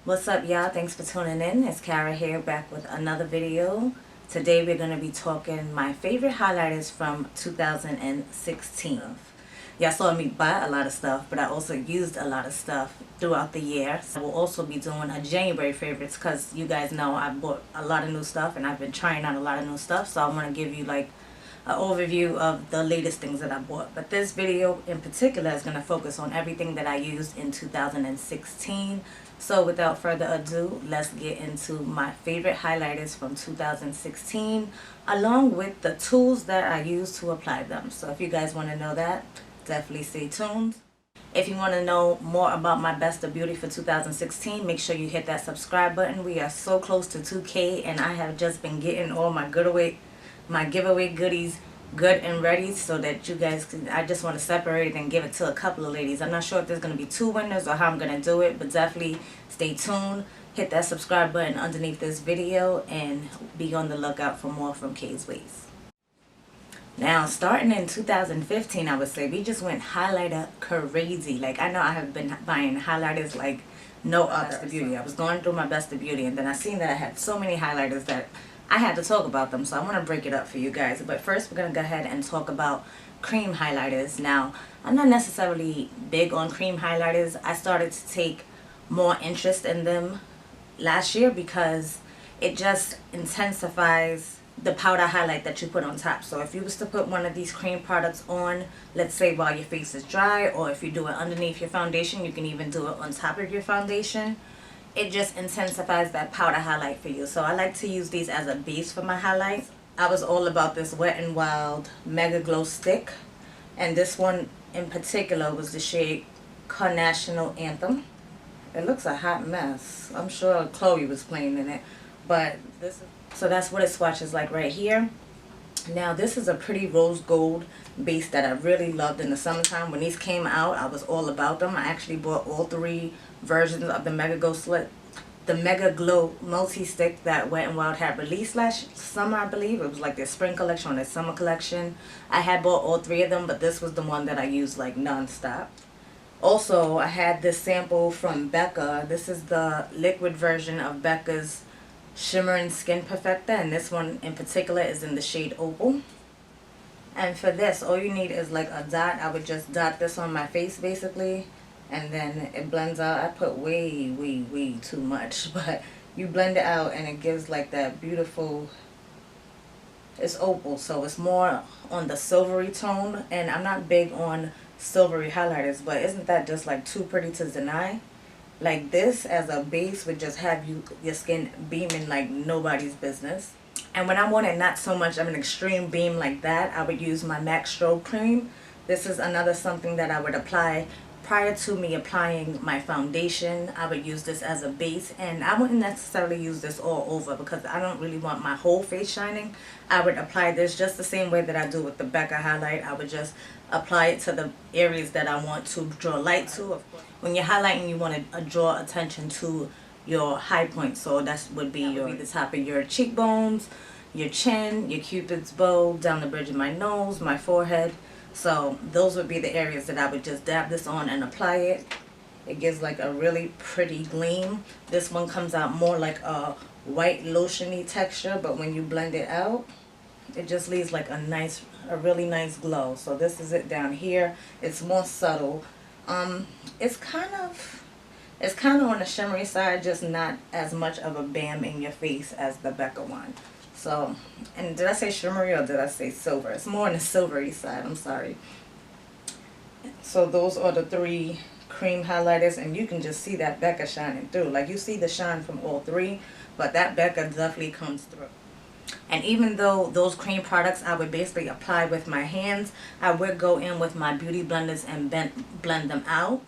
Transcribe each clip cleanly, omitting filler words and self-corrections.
What's up, y'all? Thanks for tuning in. It's Kara here, back with another video. Today we're going to be talking my favorite highlighters from 2016. Y'all saw me buy a lot of stuff, but I also used a lot of stuff throughout the year. So we'll also be doing a January favorites because you guys know I bought a lot of new stuff and I've been trying out a lot of new stuff. So I want to give you like an overview of the latest things that I bought. But this video in particular is going to focus on everything that I used in 2016. So without further ado, let's get into my favorite highlighters from 2016 along with the tools that I use to apply them. So if you guys want to know that, definitely stay tuned. If you want to know more about my best of beauty for 2016, make sure you hit that subscribe button. We are so close to 2K and I have just been getting all my giveaway goodies good and ready so that you guys can, I just want to separate it and give it to a couple of ladies. I'm not sure if there's going to be 2 winners or how I'm going to do it, but definitely stay tuned. Hit that subscribe button underneath this video and be on the lookout for more from Kay's Ways. Now, starting in 2015, I would say we just went highlighter crazy. Like, I know I have been buying highlighters like no other. Best of Beauty. I was going through my Best of Beauty and then I seen that I had so many highlighters that I had to talk about them, so I want to break it up for you guys. But first we're going to go ahead and talk about cream highlighters. Now, I'm not necessarily big on cream highlighters. I started to take more interest in them last year because it just intensifies the powder highlight that you put on top. So if you was to put one of these cream products on, let's say while your face is dry, or if you do it underneath your foundation, you can even do it on top of your foundation. It just intensifies that powder highlight for you. So I like to use these as a base for my highlights. I was all about this Wet n Wild Mega Glow Stick. And this one in particular was the shade Carnational Anthem. It looks a hot mess. I'm sure Chloe was playing in it. But so that's what it swatches like right here. Now this is a pretty rose gold base that I really loved in the summertime. When these came out, I was all about them. I actually bought all 3 versions of the Mega Glow multi-stick that Wet n Wild had released last summer, I believe. It was like their spring collection or their summer collection. I had bought all 3 of them, but this was the one that I used like non-stop. Also, I had this sample from Becca. This is the liquid version of Becca's Shimmering Skin Perfector, and this one in particular is in the shade Opal. And for this, all you need is like a dot. I would just dot this on my face basically, and then it blends out. I put way too much, but you blend it out and it gives like that beautiful, it's opal, so it's more on the silvery tone, and I'm not big on silvery highlighters, but isn't that just like too pretty to deny? Like this as a base would just have your skin beaming like nobody's business. And when I wanted not so much of an extreme beam like that, I would use my MAC Strobe Cream. This is another something that I would apply prior to me applying my foundation. I would use this as a base, and I wouldn't necessarily use this all over because I don't really want my whole face shining. I would apply this just the same way that I do with the Becca highlight. I would just apply it to the areas that I want to draw light to. When you're highlighting, you want to draw attention to your high point, so that would be the top of your cheekbones, your chin, your cupid's bow, down the bridge of my nose, my forehead. So those would be the areas that I would just dab this on and apply it. It gives like a really pretty gleam. This one comes out more like a white lotiony texture, but when you blend it out, it just leaves like a really nice glow. So this is it down here. It's more subtle. It's kind of on the shimmery side, just not as much of a bam in your face as the Becca one. So, and did I say shimmery or did I say silver? It's more on the silvery side, I'm sorry. So those are the 3 cream highlighters, and you can just see that Becca shining through. Like you see the shine from all 3, but that Becca definitely comes through. And even though those cream products I would basically apply with my hands, I would go in with my beauty blenders and blend them out.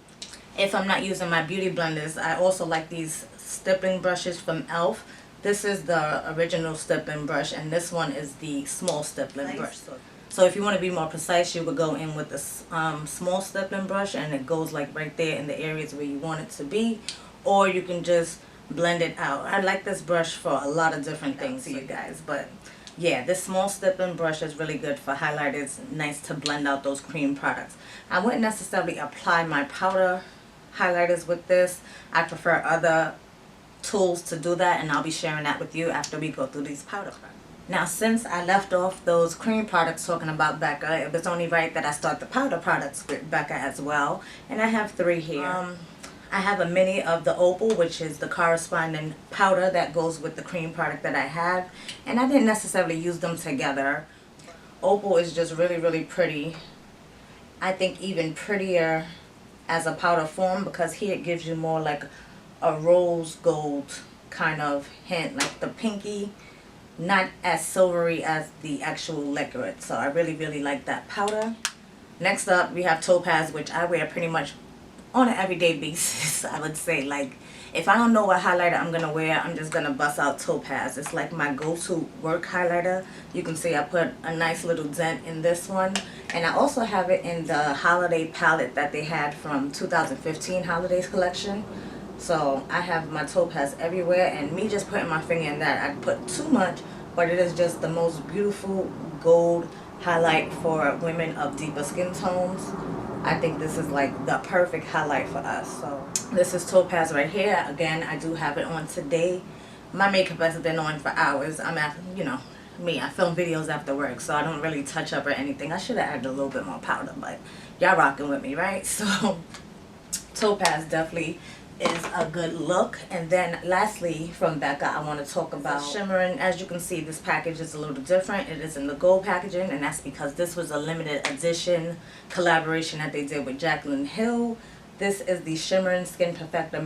If I'm not using my beauty blenders, I also like these stippling brushes from e.l.f. This is the original stippling brush, and this one is the small stippling brush. So if you want to be more precise, you would go in with the small stippling brush, and it goes like right there in the areas where you want it to be, or you can just blend it out. I like this brush for a lot of different things, you guys, but yeah, this small stippling brush is really good for highlighters. Nice to blend out those cream products. I wouldn't necessarily apply my powder highlighters with this. I prefer other tools to do that, and I'll be sharing that with you after we go through these powder products. Now, since I left off those cream products talking about Becca, it was only right that I start the powder products with Becca as well. And I have 3 here. I have a mini of the Opal, which is the corresponding powder that goes with the cream product that I have. And I didn't necessarily use them together. Opal is just really, really pretty. I think even prettier as a powder form, because here it gives you more like a rose gold kind of hint, like the pinky. Not as silvery as the actual liquid. So I really, really like that powder. Next up, we have Topaz, which I wear pretty much on an everyday basis. I would say, like, if I don't know what highlighter I'm going to wear, I'm just going to bust out Topaz. It's like my go-to work highlighter. You can see I put a nice little dent in this one. And I also have it in the holiday palette that they had from 2015 holidays collection. So I have my Topaz everywhere, and me just putting my finger in that, I put too much, but it is just the most beautiful gold highlight for women of deeper skin tones. I think this is like the perfect highlight for us. So this is Topaz right here. Again, I do have it on today. My makeup has been on for hours. I'm at, you know, me, I film videos after work, so I don't really touch up or anything. I should have added a little bit more powder, but y'all rocking with me, right? So Topaz definitely is a good look. And then lastly from Becca, I want to talk about shimmering. As you can see, this package is a little different. It is in the gold packaging, and that's because this was a limited edition collaboration that they did with Jaclyn Hill. This is the Shimmering Skin Perfector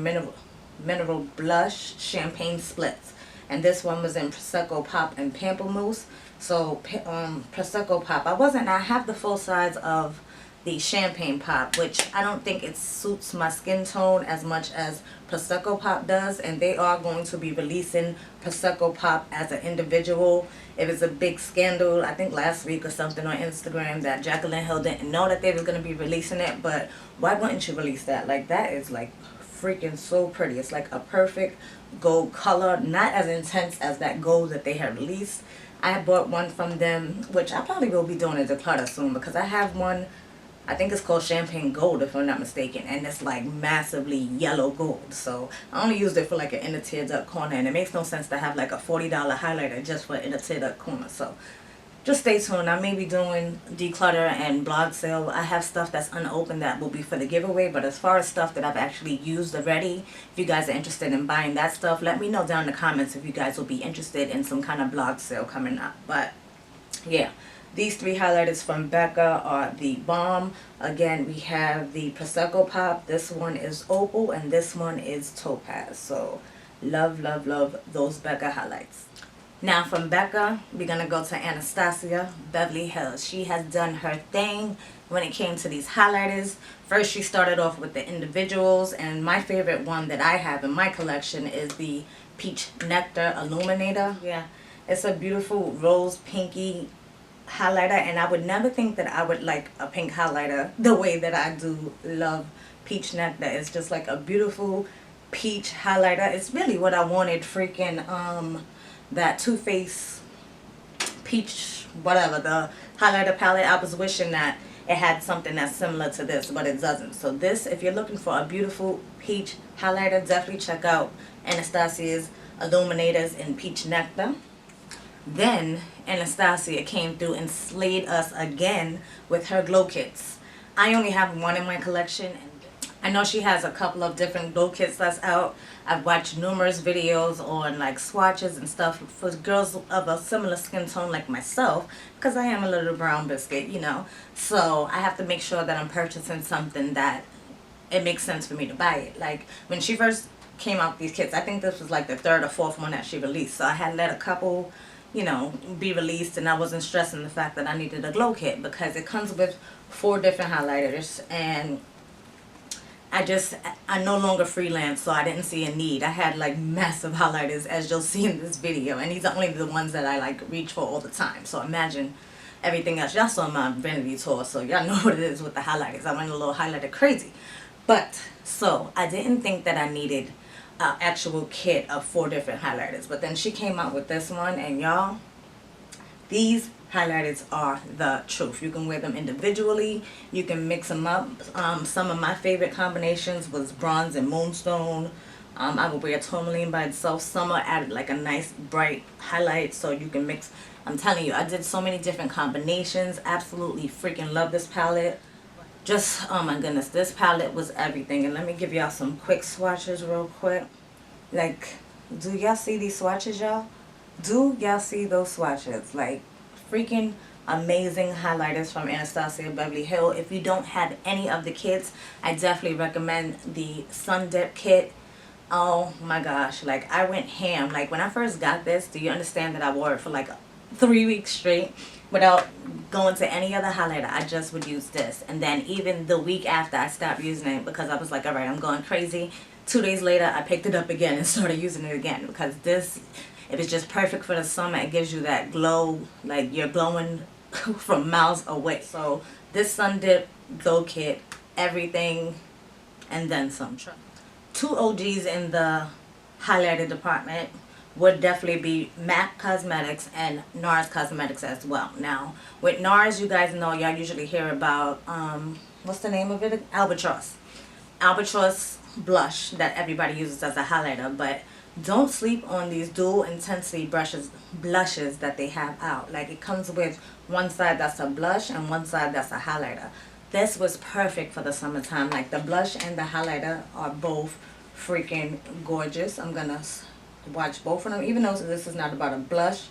Mineral Blush Champagne Splits, and this one was in Prosecco Pop and Pamplemousse. So Prosecco Pop, I have the full size of the Champagne Pop, which I don't think it suits my skin tone as much as Prosecco Pop does, and they are going to be releasing Prosecco Pop as an individual. It was a big scandal, I think last week or something, on Instagram, that Jaclyn Hill didn't know that they were going to be releasing it. But why wouldn't you release that? Like, that is like freaking so pretty. It's like a perfect gold color, not as intense as that gold that they had released. I bought one from them, which I probably will be doing a declutter soon, because I have one, I think it's called Champagne Gold if I'm not mistaken, and it's like massively yellow gold. So I only used it for like an inner tear duct corner, and it makes no sense to have like a $40 highlighter just for inner tear duct corner. So just stay tuned. I may be doing declutter and blog sale. I have stuff that's unopened that will be for the giveaway, but as far as stuff that I've actually used already, if you guys are interested in buying that stuff, let me know down in the comments if you guys will be interested in some kind of blog sale coming up. But yeah, these 3 highlighters from Becca are the bomb. Again, we have the Prosecco Pop, this one is Opal, and this one is Topaz. So love, love, love those Becca highlights. Now from Becca, we're going to go to Anastasia Beverly Hills. She has done her thing when it came to these highlighters. First, she started off with the individuals, and my favorite one that I have in my collection is the Peach Nectar Illuminator. Yeah, it's a beautiful rose pinky highlighter, and I would never think that I would like a pink highlighter the way that I do love Peach Nectar. It's just like a beautiful peach highlighter. It's really what I wanted, freaking that Too Faced peach whatever, the highlighter palette. I was wishing that it had something that's similar to this, but it doesn't. So this, if you're looking for a beautiful peach highlighter, definitely check out Anastasia's Illuminators in Peach Nectar. Then Anastasia came through and slayed us again with her glow kits. I only have one in my collection, and I know she has a couple of different glow kits that's out. I've watched numerous videos on like swatches and stuff for girls of a similar skin tone like myself, because I am a little brown biscuit, you know. So I have to make sure that I'm purchasing something that it makes sense for me to buy it. Like when she first came out with these kits, I think this was like the 3rd or 4th one that she released. So I had let a couple, you know, be released, and I wasn't stressing the fact that I needed a glow kit, because it comes with 4 different highlighters, and I no longer freelance, so I didn't see a need. I had like massive highlighters, as you'll see in this video, and these are only the ones that I like reach for all the time. So imagine everything else. Y'all saw my vanity tour, so y'all know what it is with the highlighters. I went a little highlighter crazy. But so I didn't think that I needed an actual kit of 4 different highlighters, but then she came out with this one, and y'all, these highlighters are the truth. You can wear them individually, you can mix them up. Some of my favorite combinations was bronze and moonstone. I would wear tourmaline by itself. Summer added like a nice bright highlight so you can mix. I'm telling you, I did so many different combinations. Absolutely freaking love this palette. Just, oh my goodness, this palette was everything. And let me give y'all some quick swatches real quick. Like, do y'all see these swatches, y'all? Do y'all see those swatches? Like, freaking amazing highlighters from Anastasia Beverly Hills. If you don't have any of the kits, I definitely recommend the Sun Dip kit. Oh my gosh, like I went ham. Like when I first got this, do you understand that I wore it for like 3 weeks straight without going to any other highlighter? I just would use this. And then even the week after, I stopped using it because I was like, all right, I'm going crazy. 2 days later, I picked it up again and started using it again because this, it is just perfect for the summer. It gives you that glow, like you're glowing from miles away. So this Sun Dip Glow Kit, everything and then some. Two OGs in the highlighter department would definitely be MAC Cosmetics and NARS Cosmetics as well. Now, with NARS, you guys know, y'all usually hear about, what's the name of it? Albatross. Albatross blush that everybody uses as a highlighter, but don't sleep on these dual intensity blushes that they have out. Like it comes with one side that's a blush and one side that's a highlighter. This was perfect for the summertime. Like the blush and the highlighter are both freaking gorgeous. I'm gonna swatch both of them, even though this is not about a blush.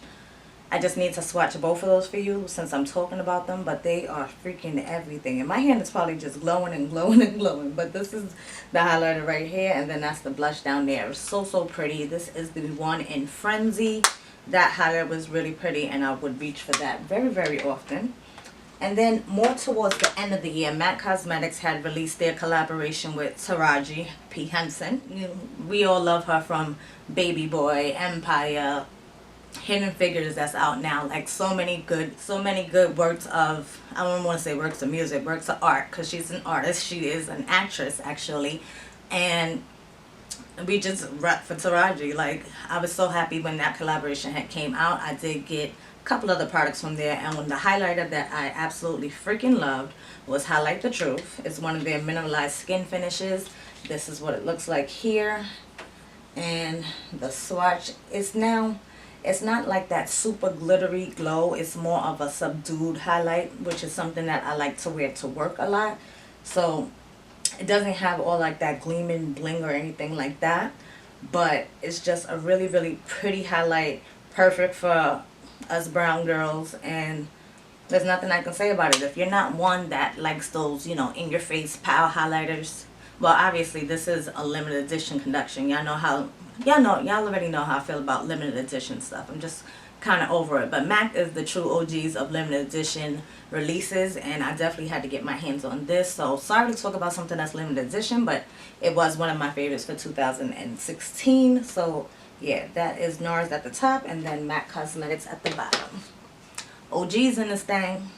I just need to swatch both of those for you since I'm talking about them, but they are freaking everything. And my hand is probably just glowing and glowing and glowing, but this is the highlighter right here, and then that's the blush down there. So pretty. This is the one in Frenzy. That highlighter was really pretty, and I would reach for that very often. And then more towards the end of the year, MAC Cosmetics had released their collaboration with Taraji P. Henson. We all love her from Baby Boy, Empire, Hidden Figures that's out now. Like so many good works of, I don't want to say works of music, works of art, because she's an artist. She is an actress actually. And we just rep for Taraji. Like I was so happy when that collaboration had came out. I did get couple other products from there, and the highlighter that I absolutely freaking loved was Highlight the Truth. It's one of their mineralized skin finishes. This is what it looks like here, and the swatch is now, it's not like that super glittery glow. It's more of a subdued highlight, which is something that I like to wear to work a lot. So it doesn't have all like that gleaming bling or anything like that, but it's just a really pretty highlight, perfect for us brown girls. And there's nothing I can say about it. If you're not one that likes those, you know, in your face power highlighters, well, obviously this is a limited edition collection. Y'all already know how I feel about limited edition stuff. I'm just kind of over it. But MAC is the true OGs of limited edition releases, and I definitely had to get my hands on this. So sorry to talk about something that's limited edition, but it was one of my favorites for 2016. So yeah, that is NARS at the top and then MAC Cosmetics at the bottom. OGs in this thing.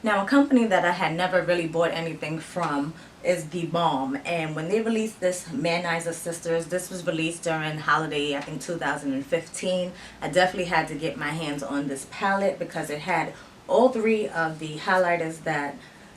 Now, a company that I had never really bought anything from is The Balm. And when they released this Manizer Sisters, this was released during holiday, I think 2015. I definitely had to get my hands on this palette because it had all three of the highlighters that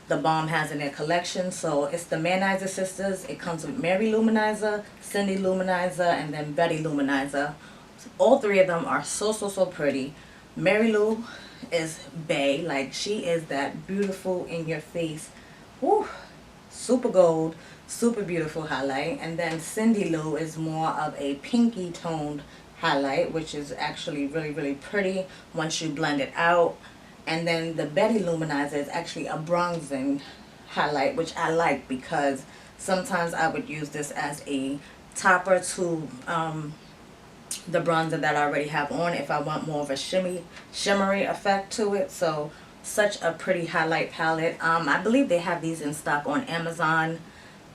The Balm has in their collection. So it's the Manizer Sisters. It comes with Mary Luminizer, Cindy Luminizer, and then Betty Luminizer. So all three of them are so pretty. Mary Lou is bae. Like she is that beautiful in your face, woo, super gold, super beautiful highlight. And then Cindy Lou is more of a pinky toned highlight, which is actually really pretty once you blend it out. And then the Betty Luminizer is actually a bronzing highlight, which I like because sometimes I would use this as a topper to the bronzer that I already have on if I want more of a shimmery effect to it. So such a pretty highlight palette. I believe they have these in stock on Amazon.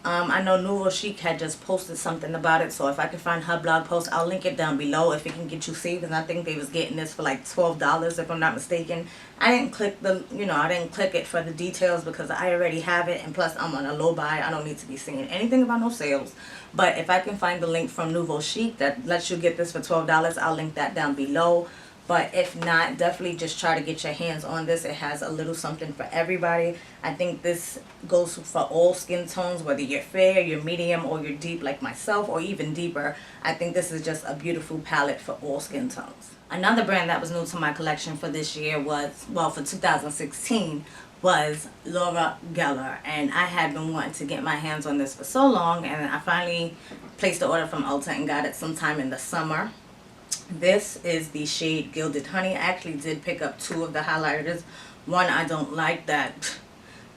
I know Nouveau Chic had just posted something about it, so if I can find her blog post, I'll link it down below if it can get you saved. And I think they was getting this for like $12 if I'm not mistaken. I didn't click it for the details because I already have it, and plus I'm on a low buy. I don't need to be seeing anything about no sales. But if I can find the link from Nouveau Chic that lets you get this for $12, I'll link that down below. But if not, definitely just try to get your hands on this. It has a little something for everybody. I think this goes for all skin tones, whether you're fair, you're medium, or you're deep like myself, or even deeper. I think this is just a beautiful palette for all skin tones. Another brand that was new to my collection for this year was, well, for 2016, was Laura Geller. And I had been wanting to get my hands on this for so long, and I finally placed the order from Ulta and got it sometime in the summer. This is the shade Gilded Honey. I actually did pick up 2 of the highlighters. One I don't like that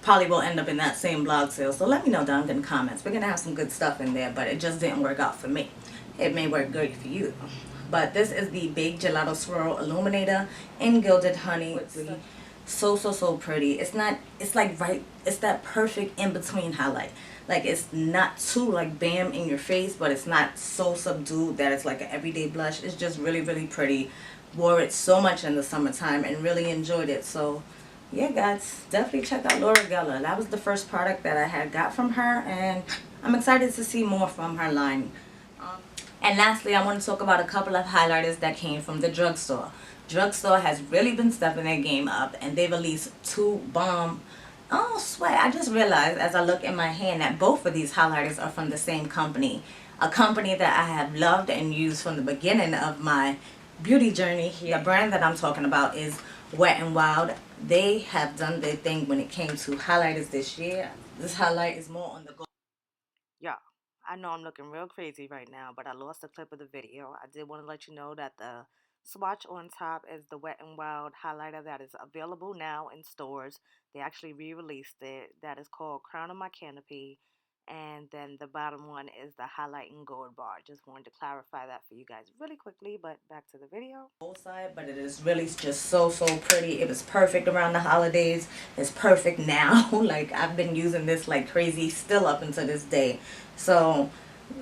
probably will end up in that same blog sale. So let me know down in the comments. We're going to have some good stuff in there, but it just didn't work out for me. It may work great for you. But this is the Big Gelato Swirl Illuminator in Gilded Honey. It's so pretty. It's not, it's like right, it's that perfect in-between highlight. Like, it's not too like bam in your face, but it's not so subdued that it's like an everyday blush. It's just really pretty. Wore it so much in the summertime and really enjoyed it. So yeah, guys, definitely check out Laura Geller. That was the first product that I had got from her, and I'm excited to see more from her line. And lastly, I want to talk about a couple of highlighters that came from the drugstore. Drugstore has really been stepping their game up, and they released 2 bomb. Oh, sweat. I just realized as I look in my hand that both of these highlighters are from the same company. A company that I have loved and used from the beginning of my beauty journey here. The brand that I'm talking about is Wet n Wild. They have done their thing when it came to highlighters this year. This highlight is more on the gold. Yeah, I know I'm looking real crazy right now, but I lost a clip of the video. I did want to let you know that the swatch on top is the Wet n Wild highlighter that is available now in stores. They actually re-released it. That is called Crown of My Canopy. And then the bottom one is the Highlight in Gold bar. Just wanted to clarify that for you guys really quickly, but back to the video. Both side, but it is really just so pretty. It was perfect around the holidays. It's perfect now. Like, I've been using this like crazy still up until this day. So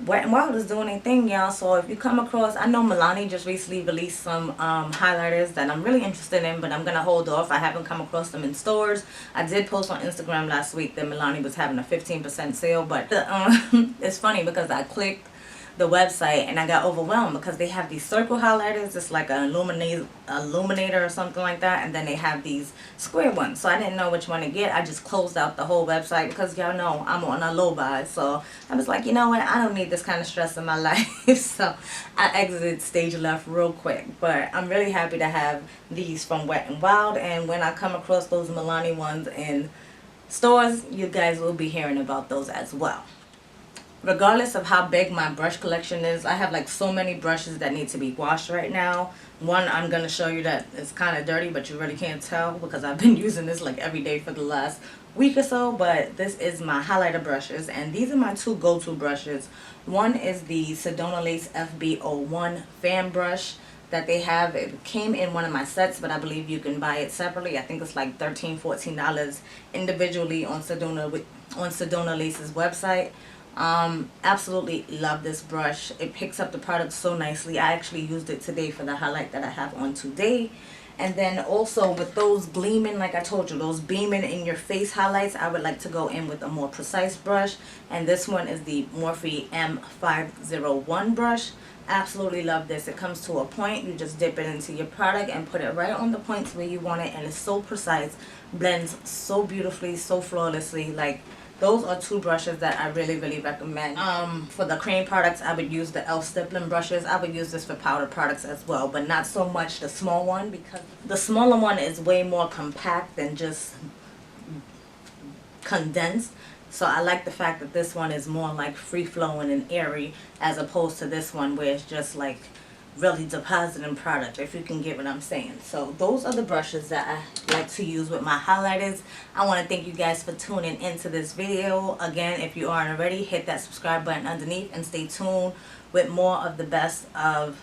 Wet n Wild is doing a thing, y'all. So if you come across, I know Milani just recently released some highlighters that I'm really interested in, but I'm gonna hold off. I haven't come across them in stores. I did post on Instagram last week that Milani was having a 15% sale, but it's funny because I clicked the website and I got overwhelmed because they have these circle highlighters. It's like an illuminator or something like that, and then they have these square ones. So I didn't know which one to get. I just closed out the whole website because y'all know I'm on a low buy. So I was like, you know what, I don't need this kind of stress in my life. So I exited stage left real quick. But I'm really happy to have these from Wet n Wild, and when I come across those Milani ones in stores, you guys will be hearing about those as well. Regardless of how big my brush collection is, I have like so many brushes that need to be washed right now. One I'm going to show you that is kind of dirty, but you really can't tell because I've been using this like every day for the last week or so. But this is my highlighter brushes, and these are my 2 go-to brushes. One is the Sedona Lace FB01 fan brush that they have. It came in one of my sets, but I believe you can buy it separately. I think it's like $13-14 individually on Sedona Lace's website. Absolutely love this brush. It picks up the product so nicely. I actually used it today for the highlight that I have on today. And then also with those gleaming, like I told you, those beaming in your face highlights, I would like to go in with a more precise brush. And this one is the Morphe M501 brush. Absolutely love this. It comes to a point, you just dip it into your product and put it right on the points where you want it, and it's so precise, blends so beautifully, so flawlessly. Like, those are 2 brushes that I really recommend. For the cream products, I would use the e.l.f. stippling brushes. I would use this for powder products as well, but not so much the small one, because the smaller one is way more compact than just condensed. So I like the fact that this one is more like free-flowing and airy, as opposed to this one where it's just like really depositing product, if you can get what I'm saying. So those are the brushes that I like to use with my highlighters. I want to thank you guys for tuning into this video. Again, if you aren't already, hit that subscribe button underneath and stay tuned with more of the best of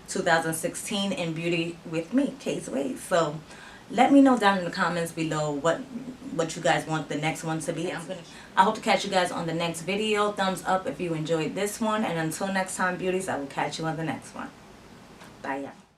2016 in beauty with me, Kay's Ways. So let me know down in the comments below what you guys want the next one to be. I hope to catch you guys on the next video. Thumbs up if you enjoyed this one, and until next time, beauties, I will catch you on the next one. Bye, y'all.